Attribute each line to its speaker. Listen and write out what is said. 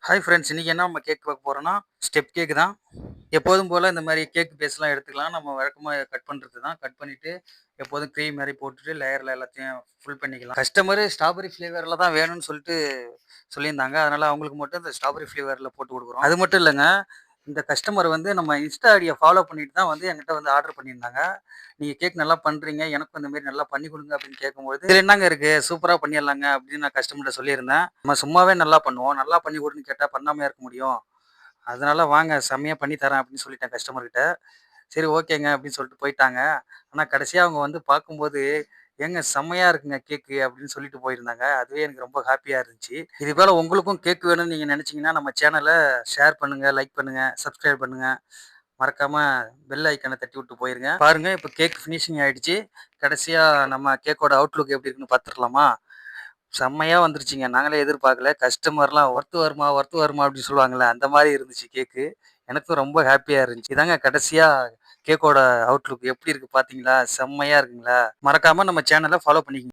Speaker 1: Hi friends, இன்னைக்கு என்ன நம்ம கேக் பார்க்க போறோம்னா, ஸ்டெப் கேக் தான். எப்போதும் போல இந்த மாரி கேக் பேஸ்லாம் எடுத்துக்கலாம். நம்ம வழக்கமா கட் பண்றது தான். கட் பண்ணிட்டு எப்போதும் க்ரீம் மாரி போட்டுட்டு லேயர்ல எல்லாத்தையும் ஃபில் பண்ணிக்கலாம். கஸ்டமரு ஸ்ட்ராபெர்ரி ஃப்ளேவர்ல தான் வேணும்னு சொல்லியிருந்தாங்க. அதனால அவங்களுக்கு மட்டும் இந்த ஸ்ட்ராபெர்ரி ஃப்ளேவர்ல போட்டு குடுக்குறோம். அது மட்டும் இல்லங்க. இந்த கஸ்டமர் நம்ம இன்ஸ்டா ஐடிய ஃபாலோ பண்ணிட்டு தான் என்கிட்ட ஆர்டர் பண்ணியிருந்தாங்க. "நீங்க கேக் நல்லா பண்றீங்க. எனக்கும் இந்த மாரி நல்லா பண்ணி குடுங்க" அப்படின்னு கேட்கும்போது, "இதுல என்னங்க இருக்கு? சூப்பரா பண்ணிறலாங்க" அப்படின்னு நான் கஸ்டமர்ட்ட சொல்லியிருந்தேன். நம்ம சும்மாவே நல்லா பண்ணுவோம். நல்லா பண்ணி குடுன்னு கேட்டா பண்ணாமயா இருக்க முடியும்? அதனால வாங்க செம்மையா பண்ணி தரேன் அப்படின்னு சொல்லிட்டேன் கஸ்டமர்கிட்ட. சரி ஓகேங்க அப்படின்னு சொல்லிட்டு போயிட்டாங்க. ஆனா கடைசியா அவங்க பார்க்கும்போது, "ஏங்க செம்மையா இருக்குங்க கேக்கு" அப்படின்னு சொல்லிட்டு போயிருந்தாங்க. அதுவே எனக்கு ரொம்ப ஹாப்பியா இருந்துச்சு. இது போல உங்களுக்கும் கேக் வேணும்னு நீங்க நினைச்சீங்கன்னா, நம்ம சேனல ஷேர் பண்ணுங்க, லைக் பண்ணுங்க, சப்ஸ்கிரைப் பண்ணுங்க. மறக்காம பெல் ஐகான தட்டி விட்டு போயிருங்க. பாருங்க இப்ப கேக் ஃபினிஷிங் ஆயிடுச்சு. கடைசியா நம்ம கேக்கோட அவுட்லுக் எப்படி இருக்குன்னு பார்த்துரலாமா? செம்மையா வந்துருச்சுங்க. நாங்களே எதிர்பார்க்கல. கஸ்டமர்லாம் "ஒர்த்து வருமா? ஒர்த்து வருமா?" அப்படின்னு சொல்லுவாங்கல்ல, அந்த மாரி இருந்துச்சு கேக்கு. எனக்கும் ரொம்ப ஹேப்பியா இருந்துச்சு. இதாங்க கடைசியா கேக்கோட அவுட்லுக் எப்படி இருக்கு பார்த்தீங்களா? செம்மையா இருக்குங்களா? மறக்காம நம்ம சேனல ஃபாலோ பண்ணிக்கங்க.